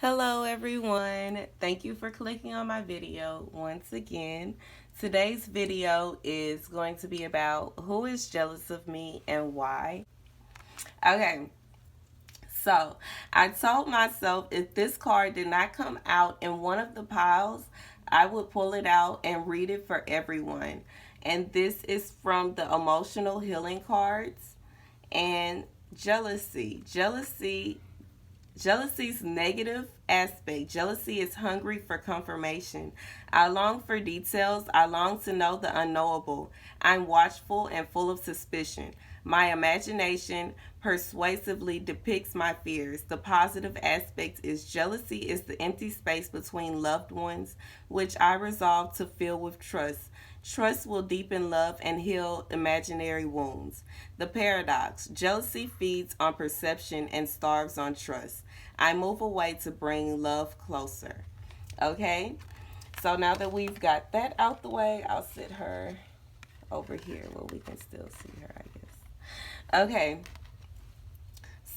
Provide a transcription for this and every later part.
Hello everyone, thank you for clicking on my video once again. Today's video is going to be about who is jealous of me and why. Okay, so I told myself if this card did not come out in one of the piles, I would pull it out and read it for everyone. And this is from the emotional healing cards and jealousy. Jealousy's negative aspect. Jealousy is hungry for confirmation. I long for details. I long to know the unknowable. I'm watchful and full of suspicion. My imagination persuasively depicts my fears. The positive aspect is jealousy is the empty space between loved ones, which I resolve to fill with trust. Trust will deepen love and heal imaginary wounds. The paradox jealousy feeds on perception and starves on trust. I move away to bring love closer. Okay? So now that we've got that out the way, I'll sit her over here where we can still see her, I guess. Okay.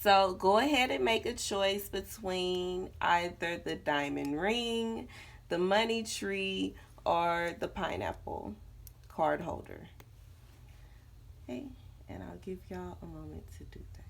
So go ahead and make a choice between either the diamond ring, the money tree, or the pineapple card holder. Okay, and I'll give y'all a moment to do that.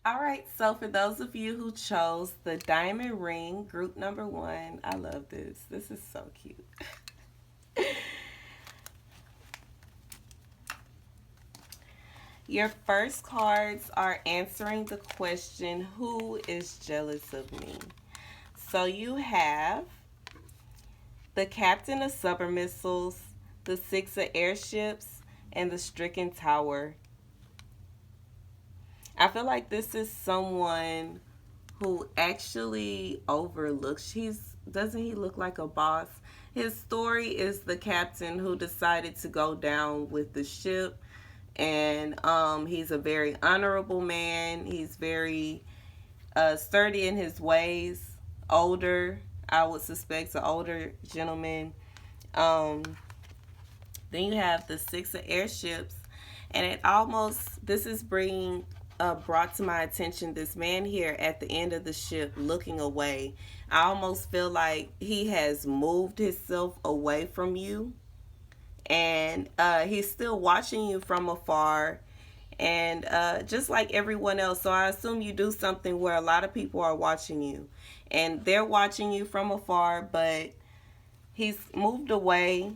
All right, so for those of you who chose the diamond ring, group number one, I love this. This is so cute. Your first cards are answering the question, who is jealous of me? So you have the captain of submer missiles, the six of airships, and the stricken tower. I feel like this is someone who actually overlooks. He's doesn't he look like a boss? His story is the captain who decided to go down with the ship, and he's a very honorable man. He's very sturdy in his ways. Older, I would suspect, an older gentleman. Um, then you have the six of airships, and it almost this is bringing brought to my attention this man here at the end of the ship looking away. I almost feel like he has moved himself away from you, and he's still watching you from afar, and just like everyone else. So I assume you do something where a lot of people are watching you, and they're watching you from afar, but he's moved away,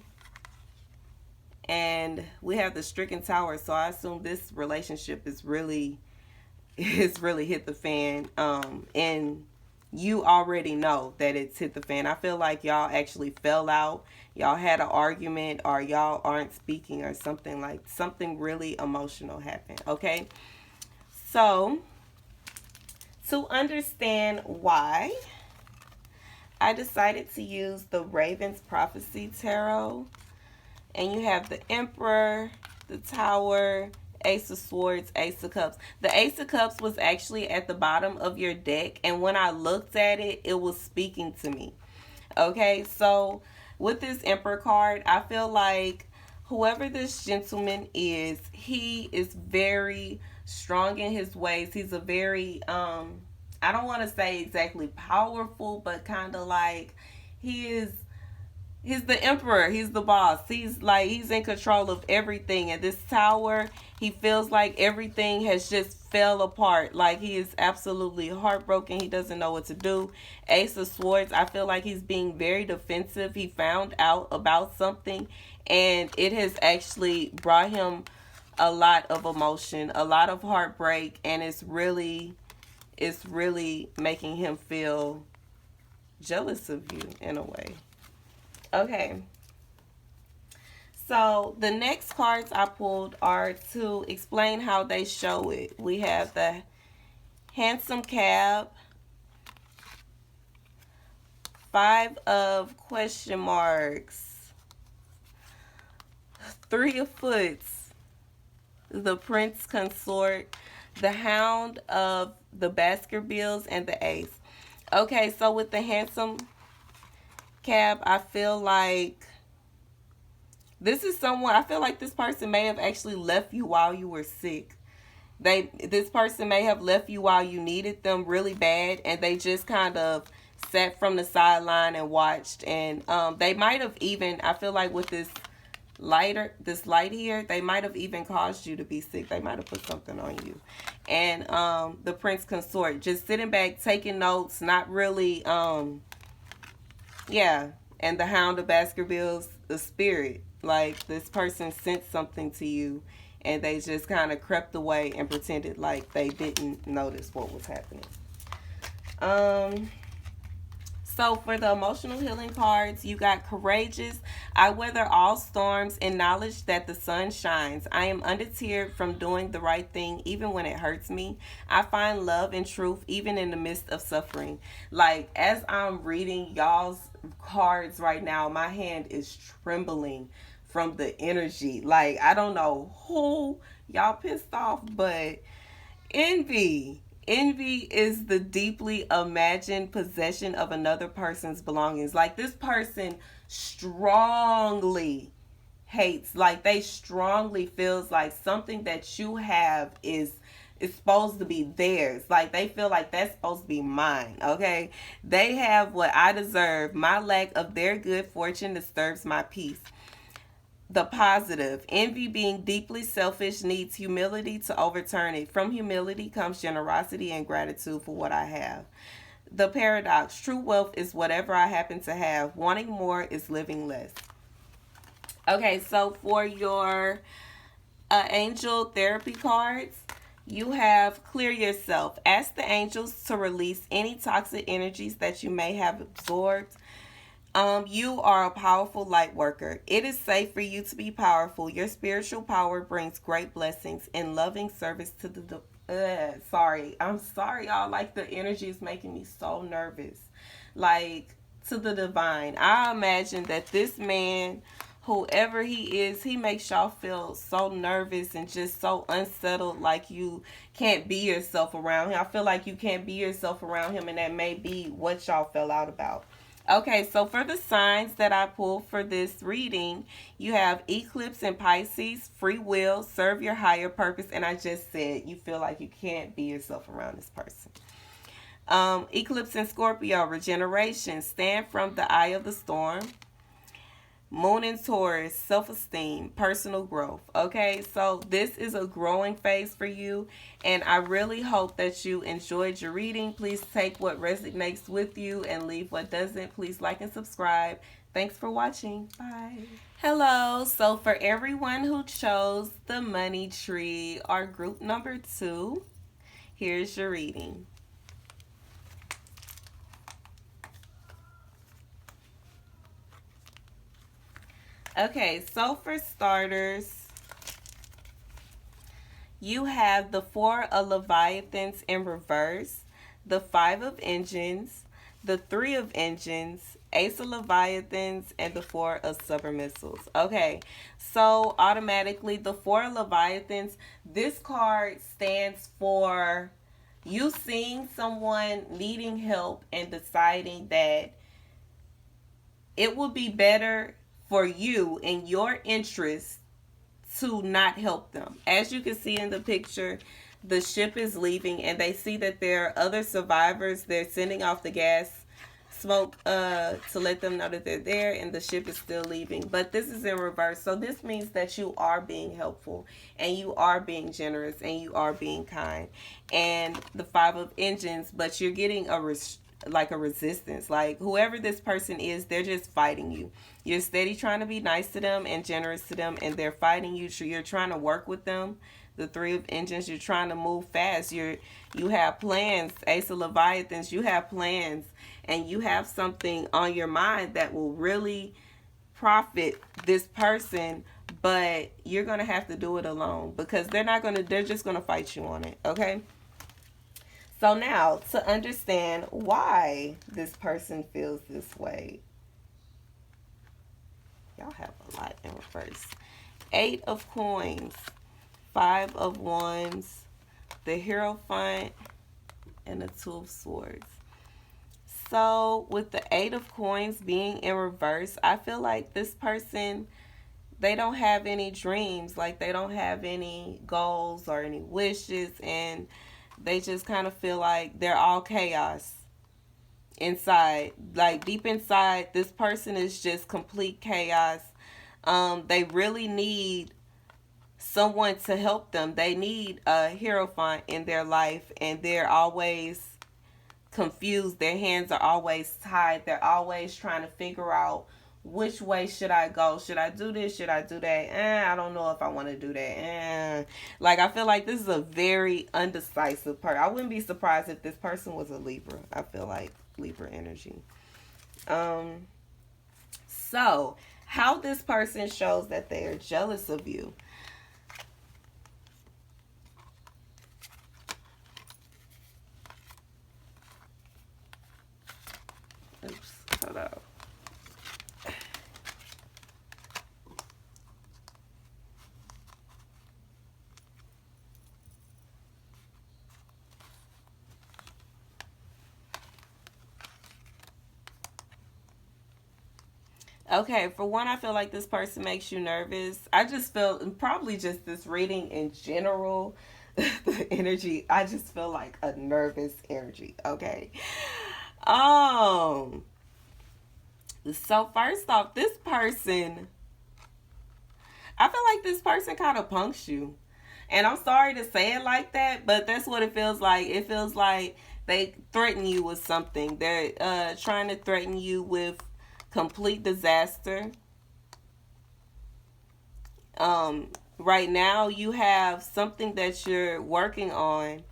and we have the stricken tower. So I assume this relationship is really it's really hit the fan, and you already know that it's hit the fan. I feel like y'all actually fell out, y'all had an argument, or y'all aren't speaking, or something, like something really emotional happened. Okay, so to understand why, I decided to use the Raven's Prophecy Tarot, and you have the Emperor, the Tower, Ace of Swords, Ace of Cups. The Ace of Cups was actually at the bottom of your deck, and when I looked at it, it was speaking to me. Okay, so with this Emperor card, I feel like whoever this gentleman is, he is very strong in his ways. He's a very I don't want to say exactly powerful, but kind of like he is he's the emperor, he's the boss, he's in control of everything. And this tower, he feels like everything has just fell apart, like he is absolutely heartbroken, he doesn't know what to do. Ace of Swords, I feel like he's being very defensive. He found out about something, and it has actually brought him a lot of emotion, a lot of heartbreak, and it's really making him feel jealous of you in a way. Okay. So the next cards I pulled are to explain how they show it. We have the handsome cab, 5 of question marks, 3 of foots, the prince consort, the hound of the Baskervilles, and the ace. Okay, so with the handsome cab, I feel like this is someone, I feel like this person may have actually left you while you were sick. This person may have left you while you needed them really bad, and they just kind of sat from the sideline and watched. And they might have even, I feel like with this light here, they might have even caused you to be sick. They might have put something on you. And the prince consort, just sitting back, taking notes, not really, yeah. And the hound of Baskervilles, the spirit. Like, this person sent something to you, and they just kind of crept away and pretended like they didn't notice what was happening. So for the emotional healing cards, you got courageous. I weather all storms in knowledge that the sun shines. I am undeterred from doing the right thing even when it hurts me. I find love and truth even in the midst of suffering. Like, as I'm reading y'all's cards right now, my hand is trembling from the energy. Like, I don't know who y'all pissed off, but envy. Envy is the deeply imagined possession of another person's belongings. Like, this person strongly hates, like they strongly feels like something that you have is supposed to be theirs. Like, they feel like that's supposed to be mine, okay? They have what I deserve. My lack of their good fortune disturbs my peace. The positive. Envy, being deeply selfish, needs humility to overturn it. From humility comes generosity and gratitude for what I have. The paradox. True wealth is whatever I happen to have. Wanting more is living less. Okay, so for your angel therapy cards, you have clear yourself. Ask the angels to release any toxic energies that you may have absorbed. You are a powerful light worker. It is safe for you to be powerful. Your spiritual power brings great blessings in loving service to the I'm sorry, y'all. Like, the energy is making me so nervous. Like, to the divine. I imagine that this man, whoever he is, he makes y'all feel so nervous and just so unsettled, like you can't be yourself around him. I feel like you can't be yourself around him, and that may be what y'all fell out about. Okay, so for the signs that I pulled for this reading, you have Eclipse in Pisces, free will, serve your higher purpose, and I just said you feel like you can't be yourself around this person. Eclipse in Scorpio, regeneration, stand from the eye of the storm. Moon in Taurus, self-esteem, personal growth. Okay, so this is a growing phase for you, and I really hope that you enjoyed your reading. Please take what resonates with you and leave what doesn't. Please like and subscribe. Thanks for watching. Bye. Hello. So for everyone who chose the money tree, or group number 2, here's your reading. Okay, so for starters, you have the 4 of Leviathans in reverse, the 5 of Engines, the 3 of Engines, Ace of Leviathans, and the 4 of Stubborn Missiles. Okay, so automatically the 4 of Leviathans, this card stands for you seeing someone needing help and deciding that it would be better for you in your interest to not help them. As you can see in the picture, the ship is leaving, and they see that there are other survivors. They're sending off the gas smoke to let them know that they're there, and the ship is still leaving. But this is in reverse, so this means that you are being helpful, and you are being generous, and you are being kind. And the 5 of Engines, but you're getting a resistance. Like, whoever this person is, they're just fighting you. You're steady trying to be nice to them and generous to them, and they're fighting you. So you're trying to work with them. The 3 of Engines, you're trying to move fast. You have plans. Ace of Leviathans, you have plans, and you have something on your mind that will really profit this person but you're going to have to do it alone because they're just going to fight you on it, okay? So now, to understand why this person feels this way, y'all have a lot in reverse. 8 of Coins, 5 of Wands, the Hierophant, and the 2 of Swords. So with the 8 of Coins being in reverse, I feel like this person, they don't have any dreams, like they don't have any goals or any wishes, and they just kind of feel like they're all chaos inside. Like deep inside, this person is just complete chaos. They really need someone to help them. They need a hierophant in their life, and they're always confused. Their hands are always tied. They're always trying to figure out, which way should I go? Should I do this? Should I do that? I don't know if I want to do that. Like, I feel like this is a very undecisive person. I wouldn't be surprised if this person was a Libra. I feel like Libra energy. So, how this person shows that they are jealous of you. Oops, hold on. Okay, for one, I feel like this person makes you nervous. I just feel, probably just this reading in general, the energy, I just feel like a nervous energy, okay? So first off, this person, I feel like this person kind of punks you. And I'm sorry to say it like that, but that's what it feels like. It feels like they threaten you with something. They're trying to threaten you with complete disaster. Right now you have something that you're working on,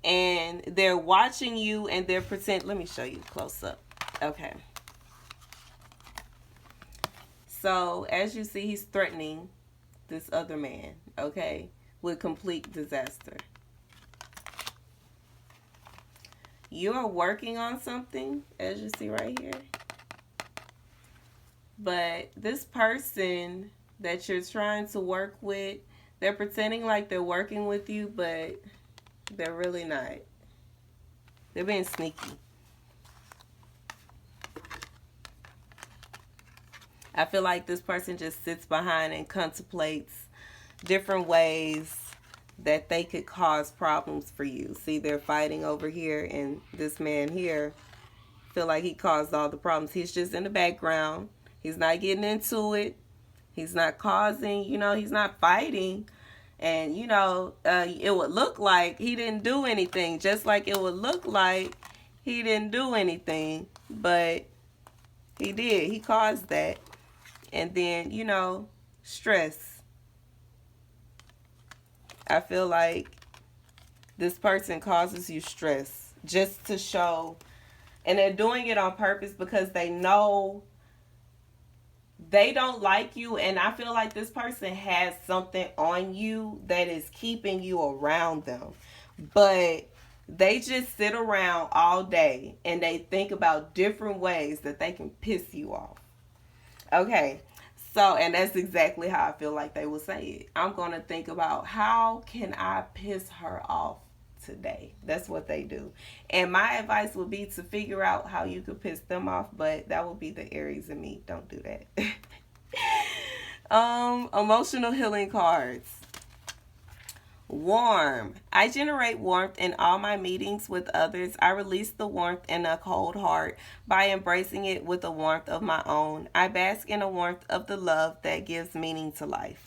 and they're watching you, and they're let me show you close up. Okay. So as you see, he's threatening this other man, okay, with complete disaster. You're working on something, as you see right here. But this person that you're trying to work with, they're pretending like they're working with you, but they're really not. They're being sneaky. I feel like this person just sits behind and contemplates different ways that they could cause problems for you. See, they're fighting over here, and this man here feel like he caused all the problems. He's just in the background. He's not getting into it. He's not causing, he's not fighting. And, it would look like he didn't do anything. Just like it would look like he didn't do anything. But he did. He caused that. And then, stress. I feel like this person causes you stress just to show. And they're doing it on purpose because they know they don't like you, and I feel like this person has something on you that is keeping you around them. But they just sit around all day and they think about different ways that they can piss you off. Okay, so, and that's exactly how I feel like they will say it. I'm going to think about, how can I piss her off today? That's what they do. And my advice would be to figure out how you could piss them off, but that would be the Aries in me. Don't do that. Emotional healing cards. Warm. I generate warmth in all my meetings with others. I release the warmth in a cold heart by embracing it with a warmth of my own. I bask in a warmth of the love that gives meaning to life.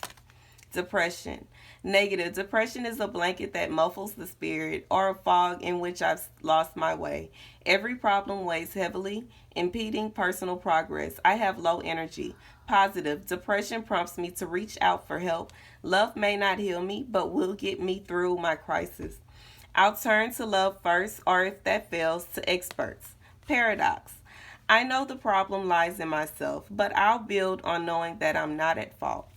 Depression. Negative. Depression is a blanket that muffles the spirit, or a fog in which I've lost my way. Every problem weighs heavily, impeding personal progress. I have low energy. Positive. Depression prompts me to reach out for help. Love may not heal me, but will get me through my crisis. I'll turn to love first, or if that fails, to experts. Paradox. I know the problem lies in myself, but I'll build on knowing that I'm not at fault.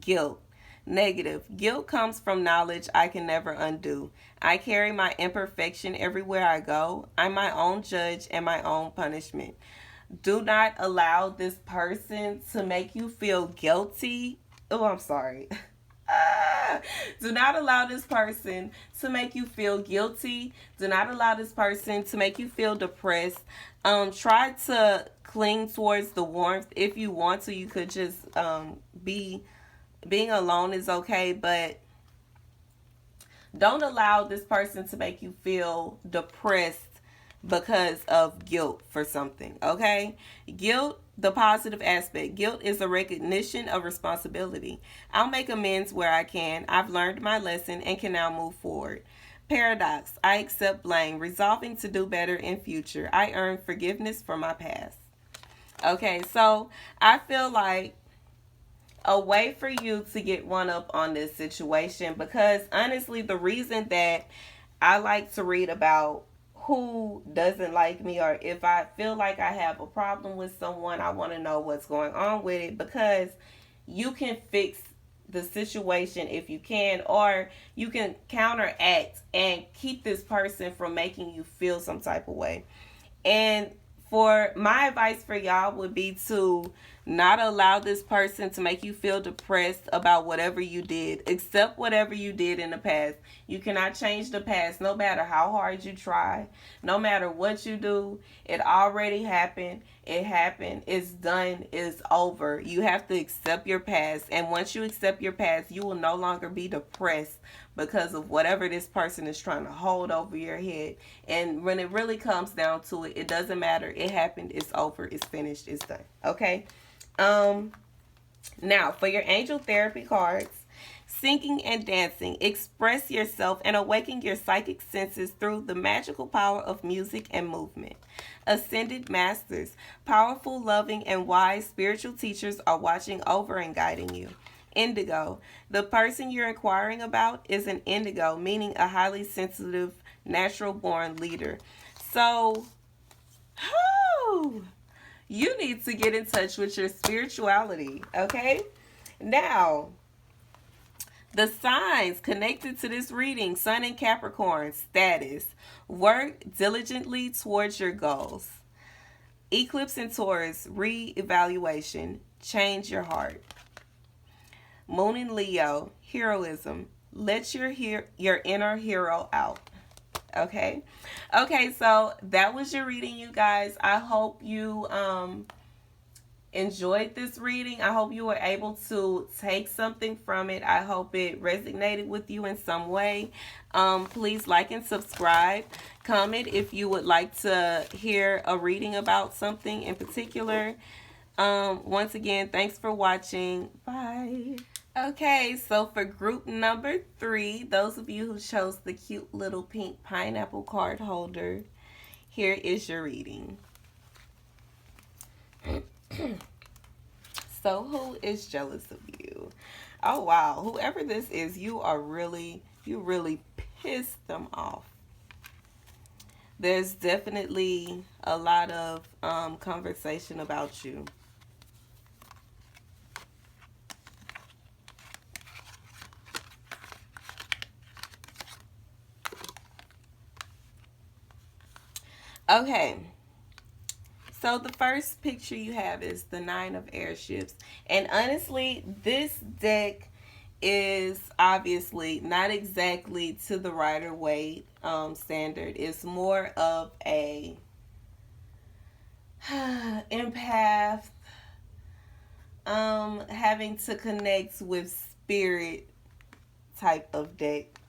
Guilt. Negative. Guilt comes from knowledge I can never undo. I carry my imperfection everywhere I go. I'm my own judge and my own punishment. Do not allow this person to make you feel guilty. Oh, I'm sorry. Do not allow this person to make you feel guilty. Do not allow this person to make you feel depressed. Try to cling towards the warmth. If you want to, you could just being alone is okay, but don't allow this person to make you feel depressed because of guilt for something, okay? Guilt, the positive aspect. Guilt is a recognition of responsibility. I'll make amends where I can. I've learned my lesson and can now move forward. Paradox. I accept blame, resolving to do better in future. I earn forgiveness for my past. Okay, so I feel like a way for you to get one up on this situation, because honestly, the reason that I like to read about who doesn't like me, or if I feel like I have a problem with someone, I want to know what's going on with it, because you can fix the situation if you can, or you can counteract and keep this person from making you feel some type of way. And for my advice for y'all would be to not allow this person to make you feel depressed about whatever you did. Accept whatever you did in the past. You cannot change the past, no matter how hard you try, no matter what you do. It already happened. It happened. It's done. It's over. You have to accept your past. And once you accept your past, you will no longer be depressed because of whatever this person is trying to hold over your head. And when it really comes down to it, it doesn't matter. It happened. It's over. It's finished. It's done. Okay? Now, for your angel therapy cards, singing and dancing, express yourself and awaken your psychic senses through the magical power of music and movement. Ascended masters, powerful, loving, and wise spiritual teachers are watching over and guiding you. Indigo, the person you're inquiring about is an indigo, meaning a highly sensitive, natural born leader. So, you need to get in touch with your spirituality, okay? Now, the signs connected to this reading: Sun in Capricorn, status, work diligently towards your goals. Eclipse in Taurus, re-evaluation, change your heart. Moon in Leo, heroism, let your inner hero out. Okay, so that was your reading, you guys. I hope you enjoyed this reading. I hope you were able to take something from it. I hope it resonated with you in some way. Please like and subscribe. Comment if you would like to hear a reading about something in particular. Once again, thanks for watching. Bye. Okay, so for group number 3, those of you who chose the cute little pink pineapple card holder, here is your reading. So who is jealous of you? Oh wow, whoever this is, you really pissed them off. There's definitely a lot of conversation about you. Okay, so the first picture you have is the 9 of airships. And honestly, this deck is obviously not exactly to the Rider-Waite standard. It's more of a empath, having to connect with spirit type of deck.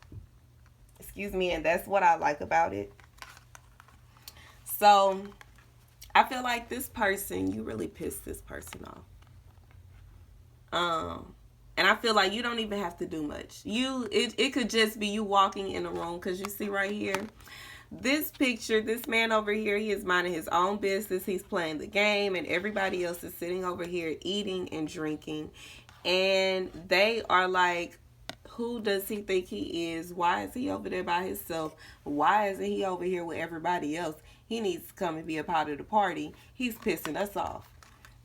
Excuse me, and that's what I like about it. So, I feel like this person, you really pissed this person off. And I feel like you don't even have to do much. It could just be you walking in the room, because you see right here, this picture, this man over here, he is minding his own business. He's playing the game, and everybody else is sitting over here eating and drinking. And they are like, who does he think he is? Why is he over there by himself? Why isn't he over here with everybody else? He needs to come and be a part of the party. He's pissing us off.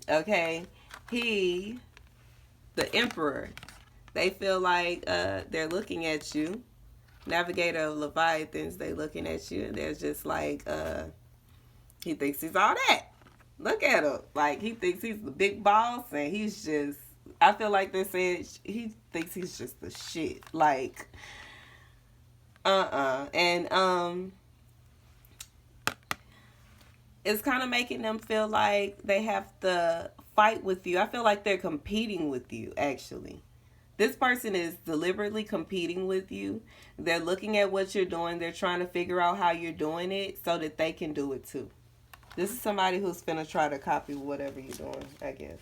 Okay? The emperor. They feel like they're looking at you. Navigator of Leviathans, they looking at you and they're just like, he thinks he's all that. Look at him. Like, he thinks he's the big boss and he's just, I feel like they're saying he thinks he's just the shit. Like, And it's kind of making them feel like they have to fight with you. I feel like they're competing with you, actually. This person is deliberately competing with you. They're looking at what you're doing. They're trying to figure out how you're doing it so that they can do it too. This is somebody who's finna try to copy whatever you're doing, I guess.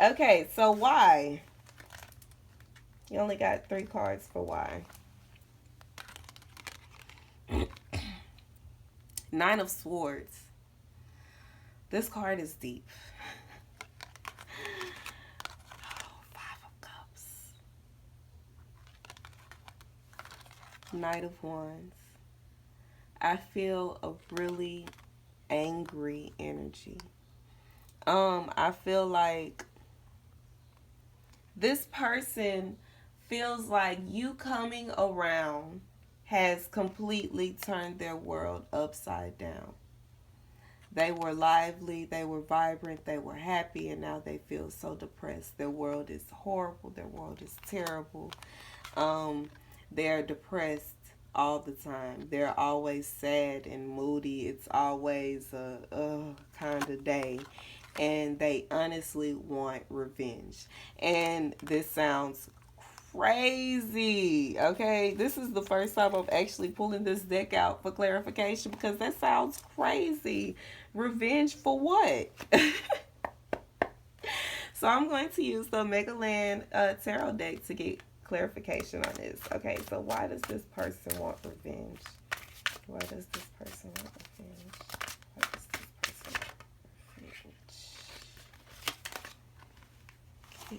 Okay, so why? You only got 3 cards for why. 9 of Swords. This card is deep. Oh, 5 of Cups. Knight of Wands. I feel a really angry energy. I feel like this person feels like you coming around has completely turned their world upside down. They were lively, they were vibrant, they were happy, and now they feel so depressed. Their world is horrible, their world is terrible. They're depressed all the time. They're always sad and moody. It's always a kind of day. And they honestly want revenge. And this sounds crazy, okay? This is the first time I'm actually pulling this deck out for clarification because that sounds crazy. Revenge for what? So I'm going to use the Mega Land Tarot deck to get clarification on this. Okay, so why does this person want revenge? Why does this person want revenge? Why does this person want revenge? Okay.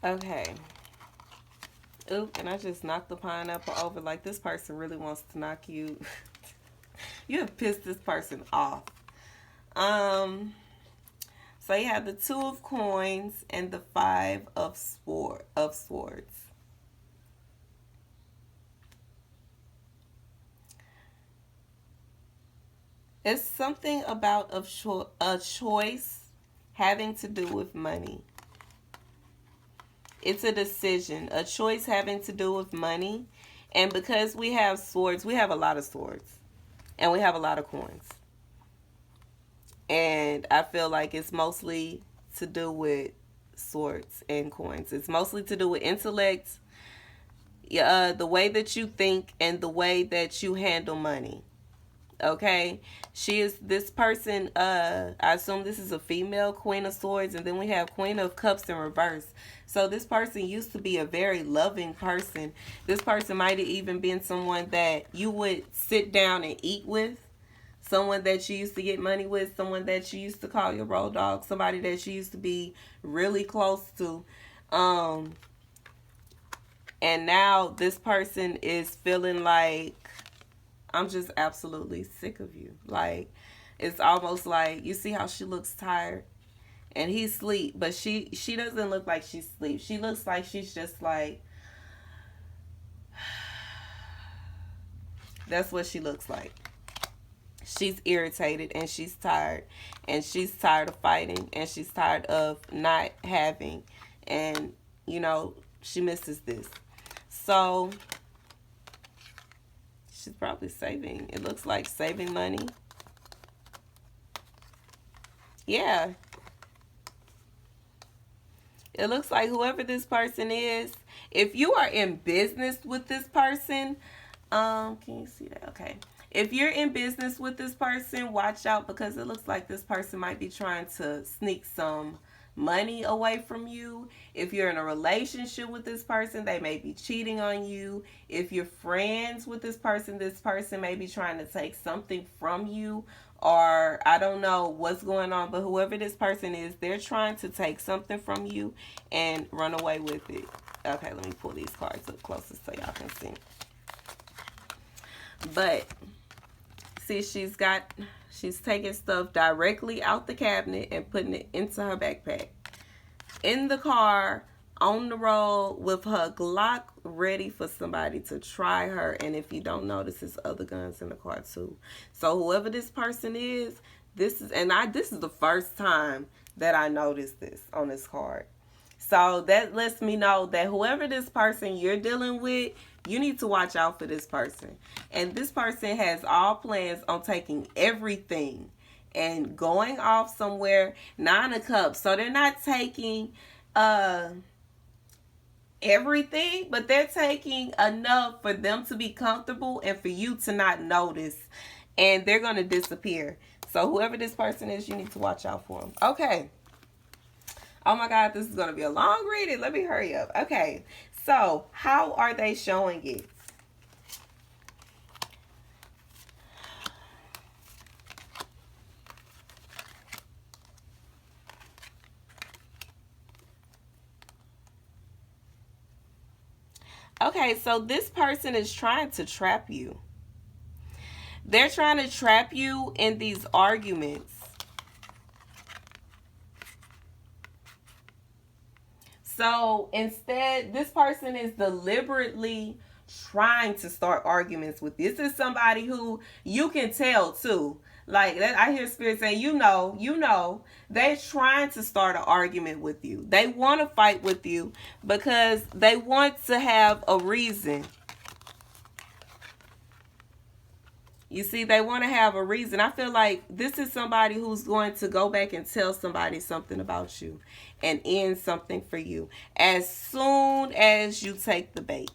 Okay. Oop, and I just knocked the pineapple over. Like, this person really wants to knock you. You have pissed this person off. So you have the 2 of Coins and the 5 of Swords. It's something about a choice having to do with money. It's a decision, a choice having to do with money. And because we have swords, we have a lot of swords. And we have a lot of coins. And I feel like it's mostly to do with swords and coins. It's mostly to do with intellect, the way that you think, and the way that you handle money. Okay, she is this person. I assume this is a female Queen of Swords, and then we have Queen of Cups in reverse. So this person used to be a very loving person. This person might have even been someone that you would sit down and eat with, someone that you used to get money with, someone that you used to call your road dog, somebody that you used to be really close to. And now this person is feeling like, I'm just absolutely sick of you. Like, it's almost like, you see how she looks tired and he's asleep, but she doesn't look like she's asleep. She looks like she's just like, that's what she looks like. She's irritated and she's tired, and she's tired of fighting, and she's tired of not having, and you know, she misses this. So she's probably saving. It looks like saving money. Yeah. It looks like whoever this person is, if you are in business with this person, can you see that? Okay. If you're in business with this person, watch out, because it looks like this person might be trying to sneak some money away from you. If you're in a relationship with this person, they may be cheating on you. If you're friends with this person may be trying to take something from you, or I don't know what's going on, but whoever this person is, they're trying to take something from you and run away with it. Okay, let me pull these cards up closer so y'all can see. But see, she's taking stuff directly out the cabinet and putting it into her backpack. In the car, on the road, with her Glock ready for somebody to try her. And if you don't notice, there's other guns in the car too. So whoever this person is, this is the first time that I noticed this on this card. So that lets me know that whoever this person you're dealing with, you need to watch out for this person. And this person has all plans on taking everything and going off somewhere. 9 of Cups. So they're not taking everything, but they're taking enough for them to be comfortable and for you to not notice. And they're going to disappear. So whoever this person is, you need to watch out for them. Okay. Oh my God, this is going to be a long reading. Let me hurry up. Okay. So, how are they showing it? Okay, so this person is trying to trap you. They're trying to trap you in these arguments. So instead, this person is deliberately trying to start arguments with you. This is somebody who you can tell too. Like that, I hear Spirit saying, you know, they're trying to start an argument with you. They want to fight with you because they want to have a reason. You see, they want to have a reason. I feel like this is somebody who's going to go back and tell somebody something about you and end something for you as soon as you take the bait.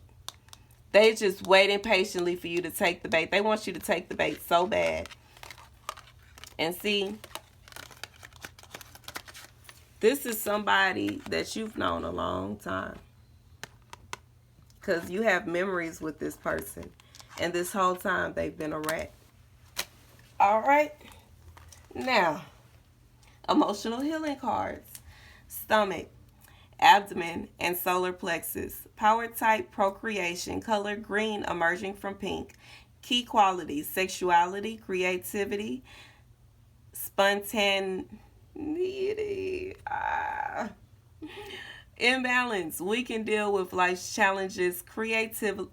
They're just waiting patiently for you to take the bait. They want you to take the bait so bad. And see, this is somebody that you've known a long time, because you have memories with this person. And this whole time, they've been a rat. All right. Now, emotional healing cards. Stomach, abdomen, and solar plexus. Power type, procreation. Color, green, emerging from pink. Key qualities, sexuality, creativity, spontaneity. Imbalance. We can deal with life's challenges creatively.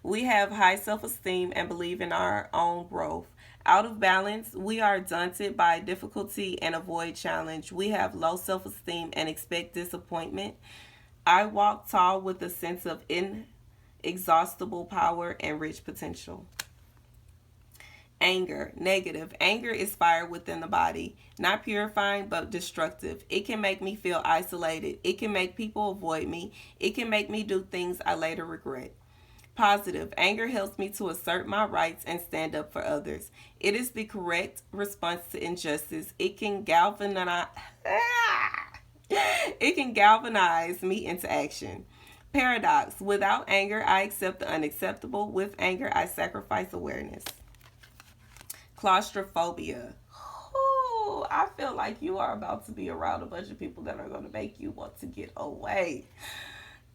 We have high self-esteem and believe in our own growth. Out of balance, we are daunted by difficulty and avoid challenge. We have low self-esteem and expect disappointment. I walk tall with a sense of inexhaustible power and rich potential. Anger, negative. Anger is fire within the body, not purifying but destructive. It can make me feel isolated. It can make people avoid me. It can make me do things I later regret. Positive. Anger helps me to assert my rights and stand up for others. It is the correct response to injustice. It can galvanize me into action. Paradox. Without anger, I accept the unacceptable. With anger, I sacrifice awareness. Claustrophobia. Ooh, I feel like you are about to be around a bunch of people that are going to make you want to get away.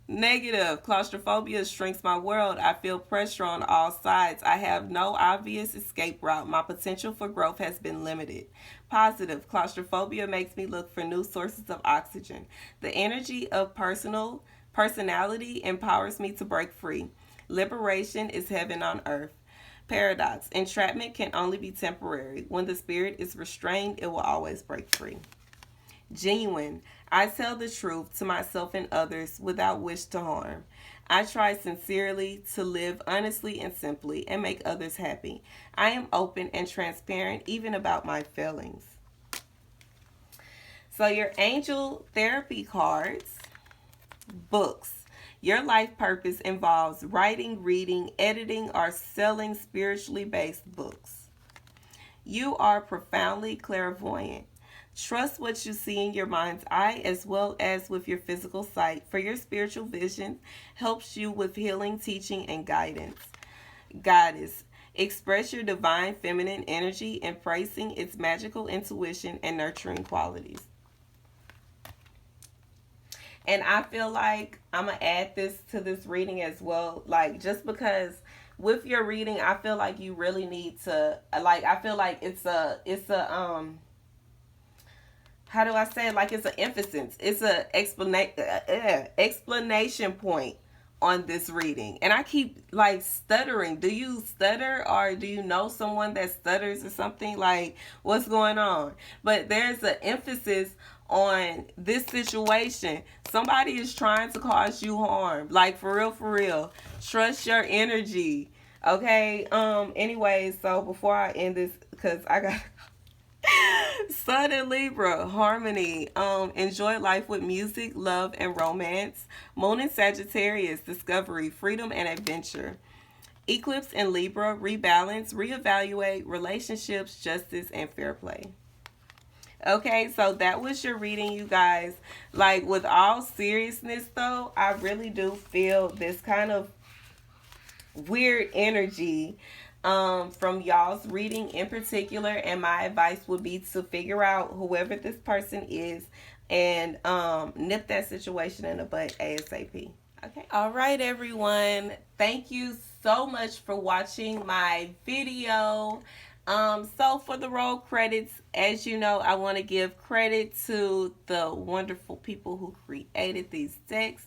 Negative. Claustrophobia shrinks my world. I feel pressure on all sides. I have no obvious escape route. My potential for growth has been limited. Positive. Claustrophobia makes me look for new sources of oxygen. The energy of personality empowers me to break free. Liberation is heaven on earth. Paradox. Entrapment can only be temporary. When the spirit is restrained, it will always break free. Genuine. I tell the truth to myself and others without wish to harm. I try sincerely to live honestly and simply and make others happy. I am open and transparent even about my failings. So your angel therapy cards, books. Your life purpose involves writing, reading, editing, or selling spiritually based books. You are profoundly clairvoyant. Trust what you see in your mind's eye as well as with your physical sight, for your spiritual vision helps you with healing, teaching, and guidance. Goddess. Express your divine feminine energy, embracing its magical intuition and nurturing qualities. And I feel like I'm going to add this to this reading as well. Like, just because with your reading, I feel like you really need to, like, I feel like it's a, how do I say it? Like, it's an emphasis. It's an explanation point on this reading. And I keep, like, stuttering. Do you stutter, or do you know someone that stutters or something? Like, what's going on? But there's an emphasis on this situation. Somebody is trying to cause you harm. Like, for real, for real. Trust your energy. Okay? Anyways, so before I end this, because I got Sun in Libra, harmony. Enjoy life with music, love, and romance. Moon in Sagittarius, discovery, freedom, and adventure. Eclipse in Libra, rebalance, reevaluate, relationships, justice, and fair play. Okay, so that was your reading, you guys. Like, with all seriousness, though, I really do feel this kind of weird energy from y'all's reading in particular, and my advice would be to figure out whoever this person is and nip that situation in the butt ASAP. Okay. All right, everyone. Thank you so much for watching my video. So for the roll credits, as you know, I want to give credit to the wonderful people who created these decks.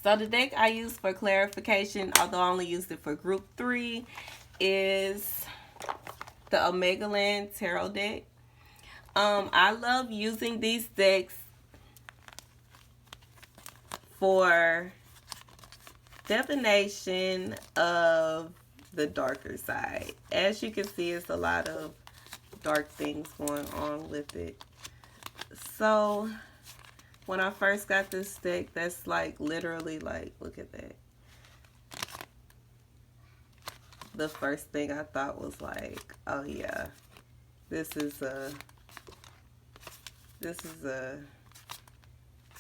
So the deck I used for clarification, although I only used it for group 3, is the Omega Land Tarot deck. I love using these decks for divination of the darker side. As you can see, it's a lot of dark things going on with it. So when I first got this deck, that's like literally like, look at that. The first thing I thought was like, oh yeah, this is a,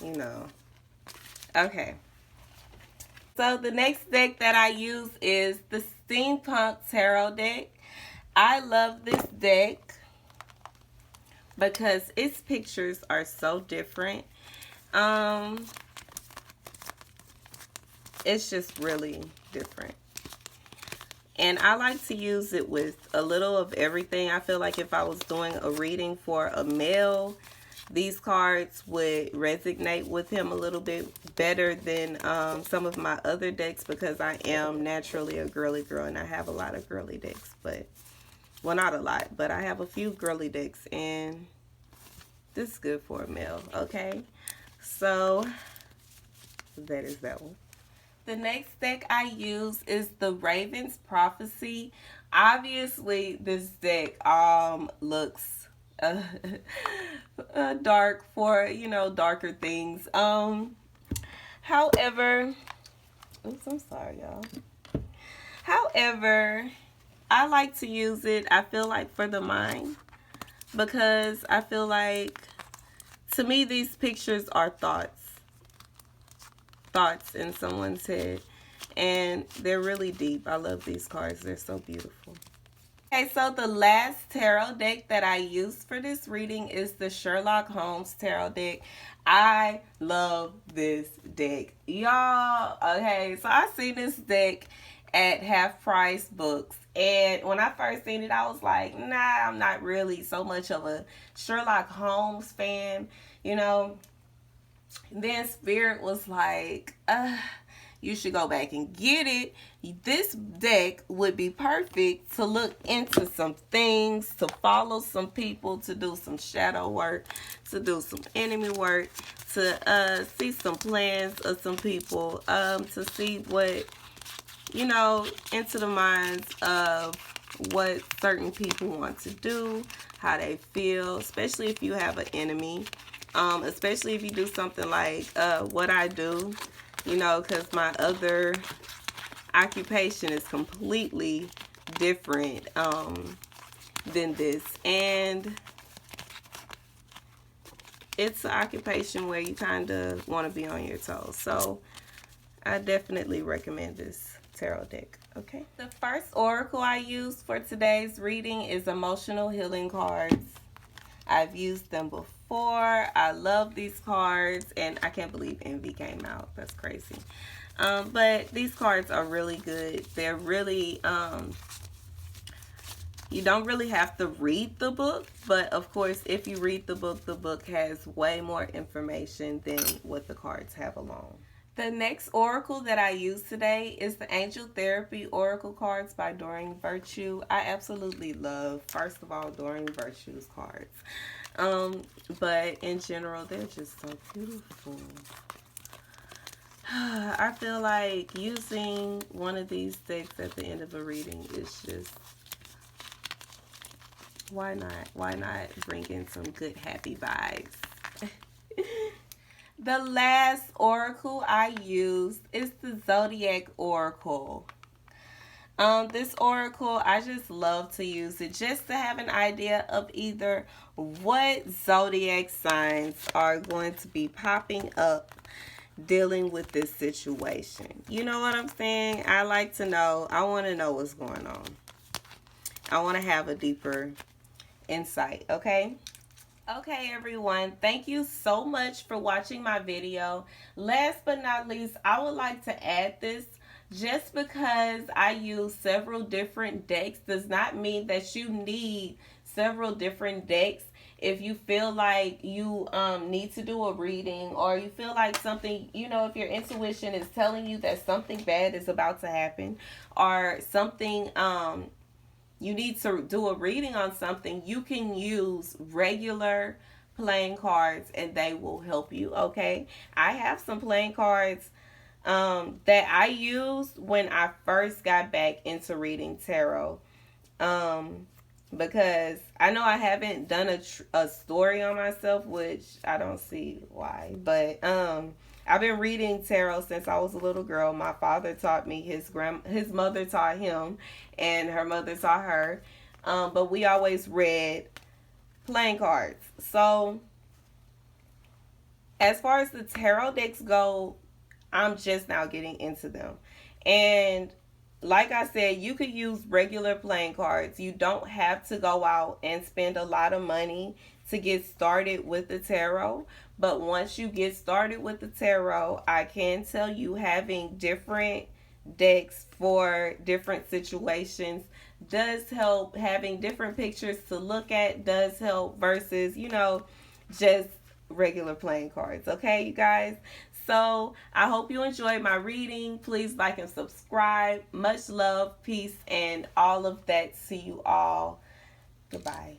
you know. Okay. So the next deck that I use is the Steampunk Tarot deck. I love this deck because its pictures are so different. It's just really different. And I like to use it with a little of everything. I feel like if I was doing a reading for a male, these cards would resonate with him a little bit better than some of my other decks, because I am naturally a girly girl and I have a lot of girly decks. But, well, not a lot, but I have a few girly decks, and this is good for a male, okay? So that is that one. The next deck I use is the Raven's Prophecy. Obviously, this deck looks dark for, you know, darker things. However, oops, I'm sorry, y'all. However, I like to use it, I feel like, for the mind, because I feel like, to me, these pictures are thoughts in someone's head, and they're really deep. I love these cards. They're so beautiful. Okay, so the last tarot deck that I used for this reading is the Sherlock Holmes tarot deck. I love this deck, y'all. Okay, so I seen this deck at Half Price Books, and when I first seen it, I was like, nah, I'm not really so much of a Sherlock Holmes fan, you know. Then Spirit was like, you should go back and get it. This deck would be perfect to look into some things, to follow some people, to do some shadow work, to do some enemy work, to see some plans of some people, to see what, you know, into the minds of what certain people want to do, how they feel, especially if you have an enemy. Especially if you do something like what I do, you know, because my other occupation is completely different than this. And it's an occupation where you kind of want to be on your toes. So I definitely recommend this tarot deck. Okay. The first oracle I used for today's reading is emotional healing cards. I've used them before. I love these cards, and I can't believe Envy came out. That's crazy. But these cards are really good. They're really, you don't really have to read the book, but of course, if you read the book has way more information than what the cards have alone. The next oracle that I use today is the Angel Therapy Oracle cards by Doreen Virtue. I absolutely love, first of all, Doreen Virtue's cards. But in general, they're just so beautiful. I feel like using one of these decks at the end of a reading is just, why not? Why not bring in some good, happy vibes? The last oracle I used is the Zodiac Oracle. This oracle, I just love to use it just to have an idea of either what zodiac signs are going to be popping up dealing with this situation. You know what I'm saying? I like to know. I want to know what's going on. I want to have a deeper insight, okay? Okay, everyone, thank you so much for watching my video. Last but not least, I would like to add this. Just because I use several different decks does not mean that you need several different decks. If you feel like you need to do a reading, or you feel like something, you know, if your intuition is telling you that something bad is about to happen, or something you need to do a reading on something, you can use regular playing cards and they will help you, okay? I have some playing cards that I used when I first got back into reading tarot, because I know I haven't done a story on myself, which I don't see why, but I've been reading tarot since I was a little girl. My father taught me, his mother taught him, and her mother taught her, but we always read playing cards. So as far as the tarot decks go, I'm just now getting into them. And like I said, you could use regular playing cards. You don't have to go out and spend a lot of money to get started with the tarot. But once you get started with the tarot, I can tell you having different decks for different situations does help. Having different pictures to look at does help versus, you know, just regular playing cards. Okay, you guys? So I hope you enjoyed my reading. Please like and subscribe. Much love, peace, and all of that. See you all. Goodbye.